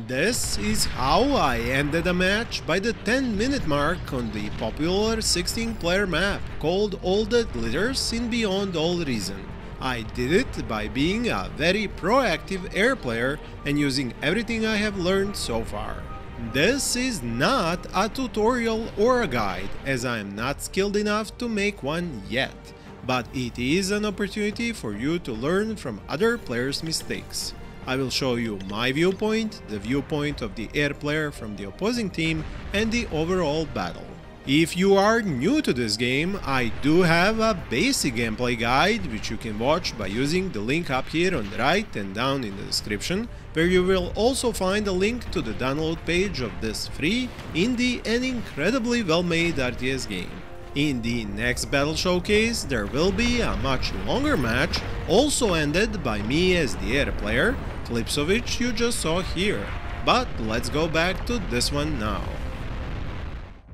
This is how I ended a match by the 10-minute mark on the popular 16-player map called All That Glitters in Beyond All Reason. I did it by being a very proactive air player and using everything I have learned so far. This is not a tutorial or a guide, as I am not skilled enough to make one yet, but it is an opportunity for you to learn from other players' mistakes. I will show you my viewpoint, the viewpoint of the air player from the opposing team, and the overall battle. If you are new to this game, I do have a basic gameplay guide which you can watch by using the link up here on the right and down in the description, where you will also find a link to the download page of this free, indie and incredibly well-made RTS game. In the next battle showcase there will be a much longer match, also ended by me as the air player, clips of which you just saw here. But let's go back to this one now.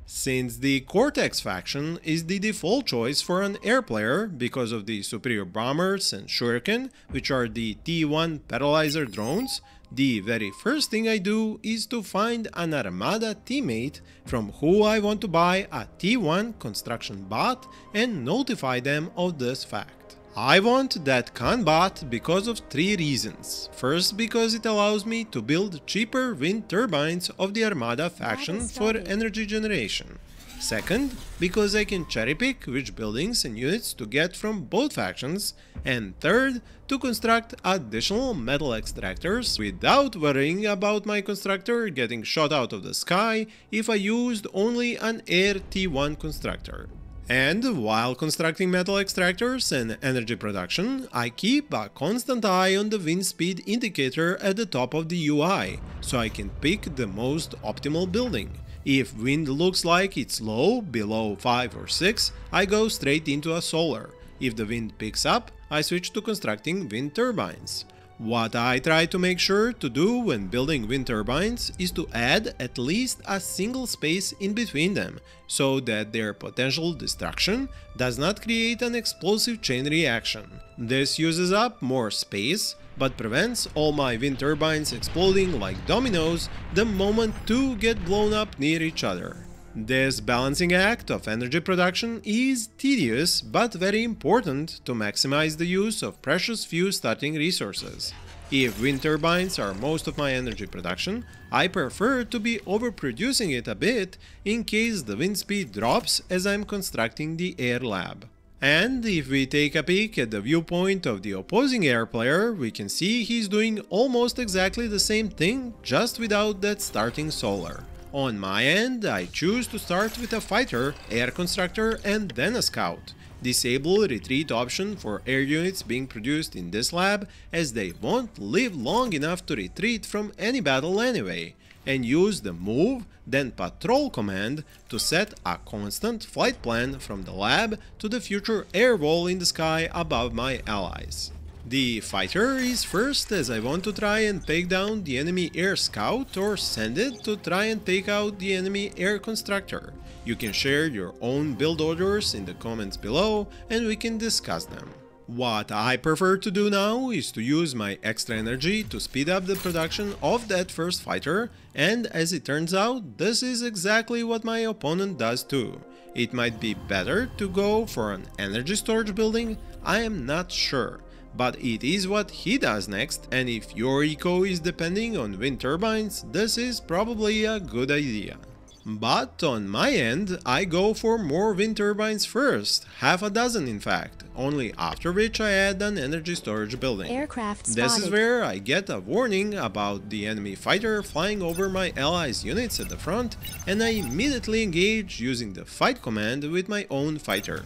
Since the Cortex faction is the default choice for an air player because of the superior bombers and Shuriken, which are the T1 Paralyzer Drones, the very first thing I do is to find an armada teammate from who I want to buy a T1 construction bot and notify them of this fact. I want that Khan bot because of 3 reasons. First, because it allows me to build cheaper wind turbines of the armada faction for energy generation. Second, because I can cherry pick which buildings and units to get from both factions. And third, to construct additional metal extractors without worrying about my constructor getting shot out of the sky if I used only an air T1 constructor. And while constructing metal extractors and energy production, I keep a constant eye on the wind speed indicator at the top of the UI, so I can pick the most optimal building. If wind looks like it's low, below 5 or 6, I go straight into a solar. If the wind picks up, I switch to constructing wind turbines. What I try to make sure to do when building wind turbines is to add at least a single space in between them, so that their potential destruction does not create an explosive chain reaction. This uses up more space, but prevents all my wind turbines exploding like dominoes the moment 2 get blown up near each other. This balancing act of energy production is tedious but very important to maximize the use of precious few starting resources. If wind turbines are most of my energy production, I prefer to be overproducing it a bit in case the wind speed drops as I'm constructing the air lab. And if we take a peek at the viewpoint of the opposing air player, we can see he's doing almost exactly the same thing, just without that starting solar. On my end, I choose to start with a fighter, air constructor and then a scout. Disable retreat option for air units being produced in this lab, as they won't live long enough to retreat from any battle anyway. And use the move, then patrol command to set a constant flight plan from the lab to the future air wall in the sky above my allies. The fighter is first, as I want to try and take down the enemy air scout or send it to try and take out the enemy air constructor. You can share your own build orders in the comments below and we can discuss them. What I prefer to do now is to use my extra energy to speed up the production of that first fighter, and as it turns out, this is exactly what my opponent does too. It might be better to go for an energy storage building, I am not sure. But it is what he does next, and if your eco is depending on wind turbines, this is probably a good idea. But on my end, I go for more wind turbines first, half a dozen in fact, only after which I add an energy storage building. Aircraft spotted. This is where I get a warning about the enemy fighter flying over my allies' units at the front, and I immediately engage using the fight command with my own fighter.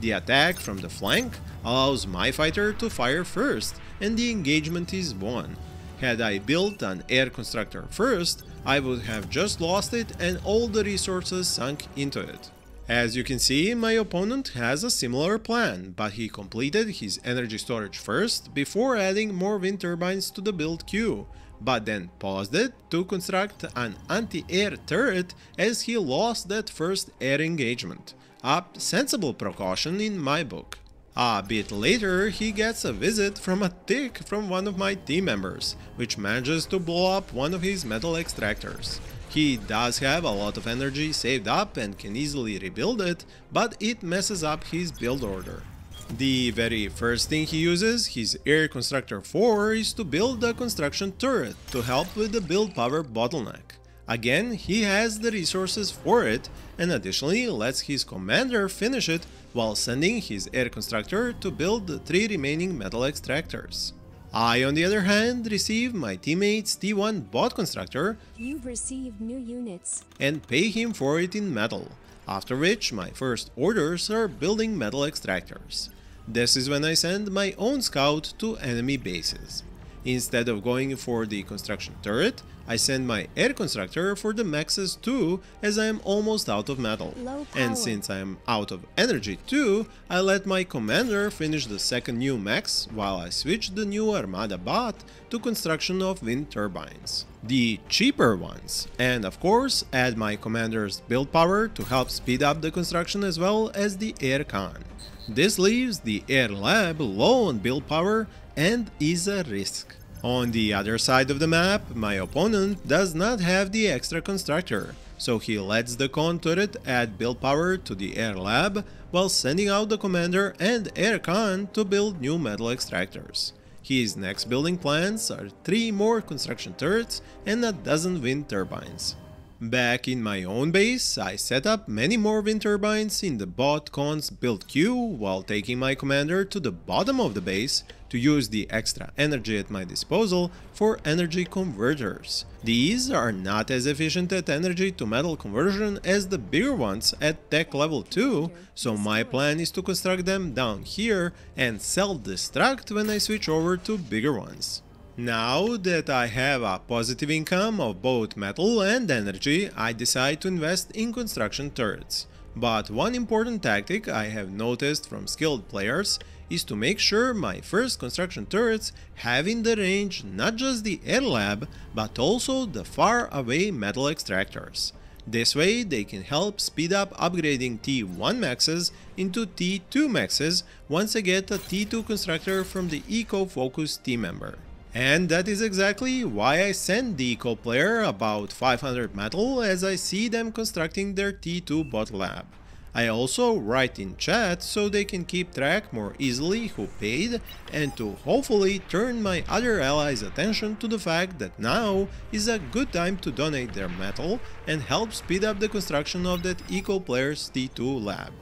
The attack from the flank allows my fighter to fire first, and the engagement is won. Had I built an air constructor first, I would have just lost it and all the resources sunk into it. As you can see, my opponent has a similar plan, but he completed his energy storage first before adding more wind turbines to the build queue, but then paused it to construct an anti-air turret as he lost that first air engagement. A sensible precaution in my book. A bit later, he gets a visit from a tick from one of my team members, which manages to blow up one of his metal extractors. He does have a lot of energy saved up and can easily rebuild it, but it messes up his build order. The very first thing he uses his air constructor for is to build a construction turret to help with the build power bottleneck. Again, he has the resources for it, and additionally lets his commander finish it while sending his air constructor to build the 3 remaining metal extractors. I, on the other hand, receive my teammate's T1 bot constructor. You've received new units And pay him for it in metal, after which my first orders are building metal extractors. This is when I send my own scout to enemy bases. Instead of going for the construction turret, I send my air constructor for the mexes too, as I am almost out of metal. And since I am out of energy too, I let my commander finish the second new mex while I switch the new armada bot to construction of wind turbines. The cheaper ones, and of course add my commander's build power to help speed up the construction as well as the air con. This leaves the air lab low on build power and is a risk. On the other side of the map, my opponent does not have the extra constructor, so he lets the con turret add build power to the air lab while sending out the commander and air con to build new metal extractors. His next building plans are 3 more construction turrets and a dozen wind turbines. Back in my own base, I set up many more wind turbines in the bot con's build queue while taking my commander to the bottom of the base to use the extra energy at my disposal for energy converters. These are not as efficient at energy to metal conversion as the bigger ones at tech level 2, so my plan is to construct them down here and self-destruct when I switch over to bigger ones. Now that I have a positive income of both metal and energy, I decide to invest in construction turrets. But one important tactic I have noticed from skilled players is to make sure my first construction turrets have in the range not just the air lab, but also the far away metal extractors. This way they can help speed up upgrading T1 maxes into T2 maxes once I get a T2 constructor from the eco-focused team member. And that is exactly why I send the eco player about 500 metal as I see them constructing their T2 bot lab. I also write in chat so they can keep track more easily who paid, and to hopefully turn my other allies' attention to the fact that now is a good time to donate their metal and help speed up the construction of that eco player's T2 lab.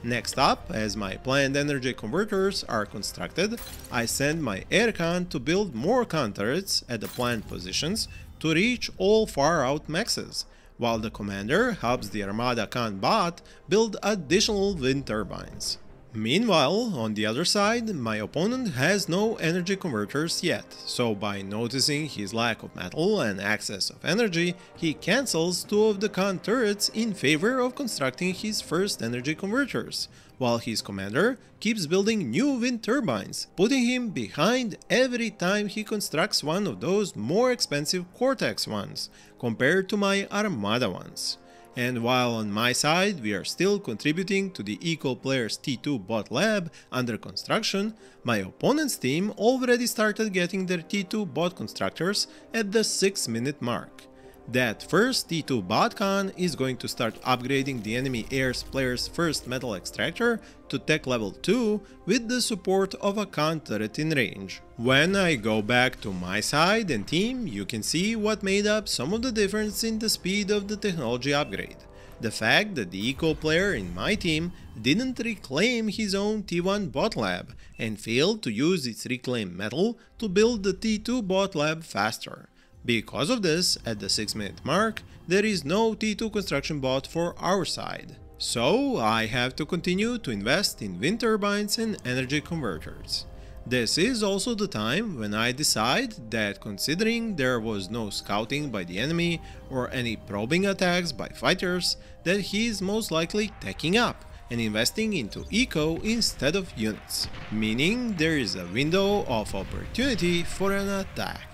Next up, as my planned energy converters are constructed, I send my aircon to build more con turrets at the planned positions to reach all far out maxes, while the commander helps the armada con bot build additional wind turbines. Meanwhile, on the other side, my opponent has no energy converters yet, so by noticing his lack of metal and excess of energy, he cancels 2 of the con turrets in favor of constructing his first energy converters, while his commander keeps building new wind turbines, putting him behind every time he constructs one of those more expensive Cortex ones, compared to my armada ones. And while on my side we are still contributing to the eco player's T2 bot lab under construction, my opponent's team already started getting their T2 bot constructors at the 6-minute mark. That first T2 botcon is going to start upgrading the enemy air's player's first metal extractor to tech level 2 with the support of a con turret in range. When I go back to my side and team, you can see what made up some of the difference in the speed of the technology upgrade. The fact that the eco player in my team didn't reclaim his own T1 bot lab and failed to use its reclaimed metal to build the T2 bot lab faster. Because of this, at the 6-minute mark, there is no T2 construction bot for our side. So I have to continue to invest in wind turbines and energy converters. This is also the time when I decide that, considering there was no scouting by the enemy or any probing attacks by fighters, that he is most likely teching up and investing into eco instead of units, meaning there is a window of opportunity for an attack.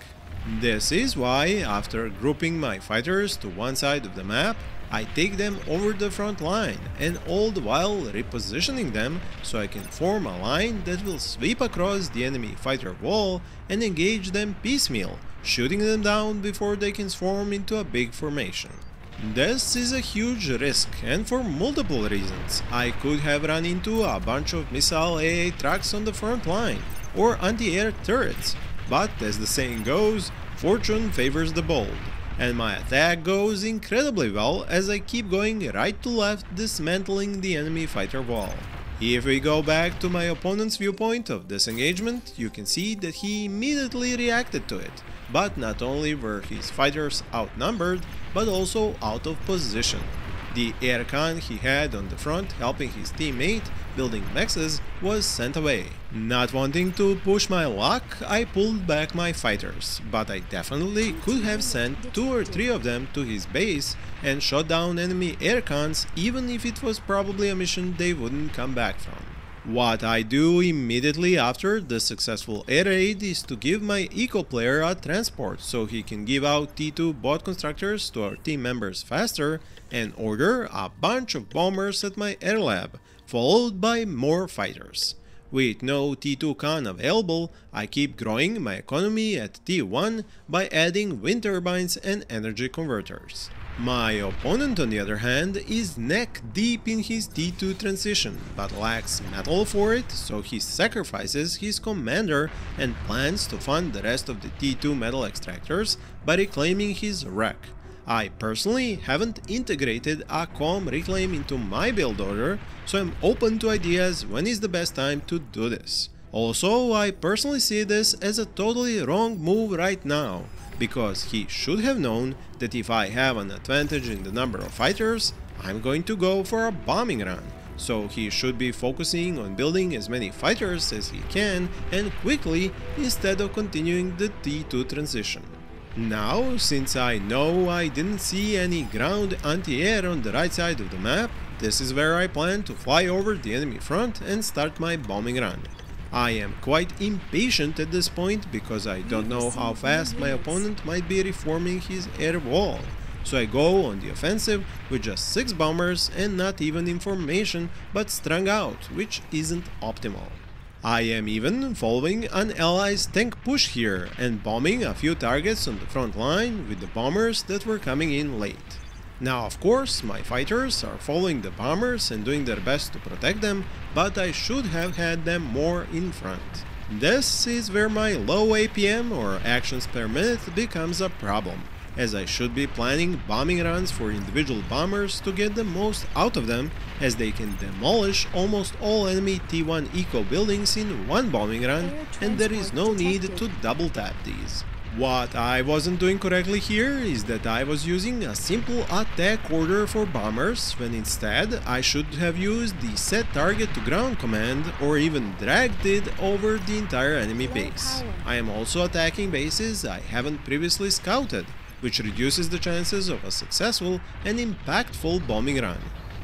This is why, after grouping my fighters to one side of the map, I take them over the front line, and all the while repositioning them so I can form a line that will sweep across the enemy fighter wall and engage them piecemeal, shooting them down before they can swarm into a big formation. This is a huge risk, and for multiple reasons. I could have run into a bunch of missile AA trucks on the front line, or anti-air turrets, but as the saying goes, fortune favors the bold. And my attack goes incredibly well as I keep going right to left, dismantling the enemy fighter wall. If we go back to my opponent's viewpoint of this engagement, you can see that he immediately reacted to it, but not only were his fighters outnumbered, but also out of position. The air con he had on the front helping his teammate building mexes was sent away. Not wanting to push my luck, I pulled back my fighters, but I definitely could have sent 2 or 3 of them to his base and shot down enemy air cons, even if it was probably a mission they wouldn't come back from. What I do immediately after the successful air raid is to give my eco player a transport so he can give out T2 bot constructors to our team members faster and order a bunch of bombers at my air lab, followed by more fighters. With no T2 con available, I keep growing my economy at T1 by adding wind turbines and energy converters. My opponent, on the other hand, is neck deep in his T2 transition, but lacks metal for it, so he sacrifices his commander and plans to fund the rest of the T2 metal extractors by reclaiming his wreck. I personally haven't integrated a com reclaim into my build order, so I'm open to ideas when is the best time to do this. Also, I personally see this as a totally wrong move right now, because he should have known that if I have an advantage in the number of fighters, I'm going to go for a bombing run. So he should be focusing on building as many fighters as he can and quickly instead of continuing the T2 transition. Now, since I know I didn't see any ground anti-air on the right side of the map, this is where I plan to fly over the enemy front and start my bombing run. I am quite impatient at this point because I don't know how fast my opponent might be reforming his air wall, so I go on the offensive with just 6 bombers and not even in formation but strung out, which isn't optimal. I am even following an ally's tank push here and bombing a few targets on the front line with the bombers that were coming in late. Now, of course, my fighters are following the bombers and doing their best to protect them, but I should have had them more in front. This is where my low APM or actions per minute becomes a problem, as I should be planning bombing runs for individual bombers to get the most out of them, as they can demolish almost all enemy T1 eco buildings in one bombing run, and there is no need to double tap these. What I wasn't doing correctly here is that I was using a simple attack order for bombers, when instead I should have used the set target to ground command or even dragged it over the entire enemy base. I am also attacking bases I haven't previously scouted, which reduces the chances of a successful and impactful bombing run.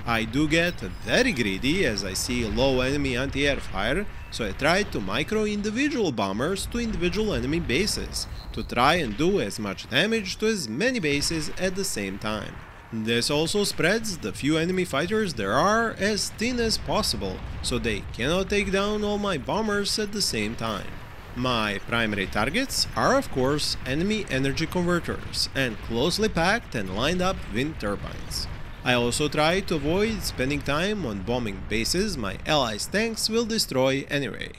I do get very greedy as I see low enemy anti-air fire, so I try to micro individual bombers to individual enemy bases, to try and do as much damage to as many bases at the same time. This also spreads the few enemy fighters there are as thin as possible, so they cannot take down all my bombers at the same time. My primary targets are of course enemy energy converters and closely packed and lined up wind turbines. I also try to avoid spending time on bombing bases my allies' tanks will destroy anyway.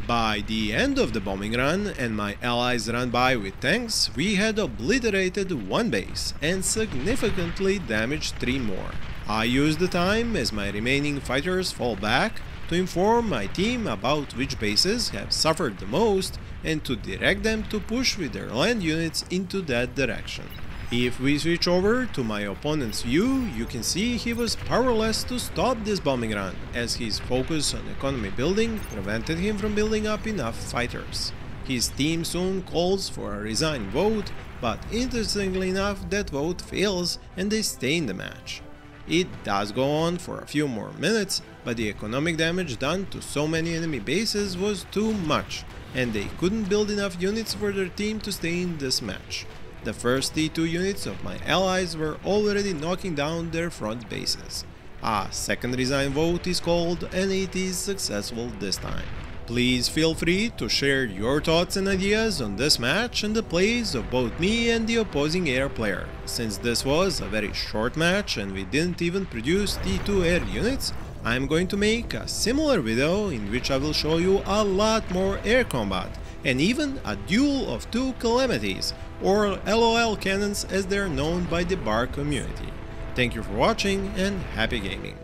By the end of the bombing run and my allies run by with tanks, we had obliterated 1 base and significantly damaged 3 more. I use the time as my remaining fighters fall back to inform my team about which bases have suffered the most and to direct them to push with their land units into that direction. If we switch over to my opponent's view, you can see he was powerless to stop this bombing run, as his focus on economy building prevented him from building up enough fighters. His team soon calls for a resign vote, but interestingly enough that vote fails and they stay in the match. It does go on for a few more minutes, but the economic damage done to so many enemy bases was too much, and they couldn't build enough units for their team to stay in this match. The first T2 units of my allies were already knocking down their front bases. A second resign vote is called, and it is successful this time. Please feel free to share your thoughts and ideas on this match and the plays of both me and the opposing air player. Since this was a very short match and we didn't even produce T2 air units, I'm going to make a similar video in which I will show you a lot more air combat and even a duel of two calamities, or LOL cannons as they are known by the bar community. Thank you for watching and happy gaming!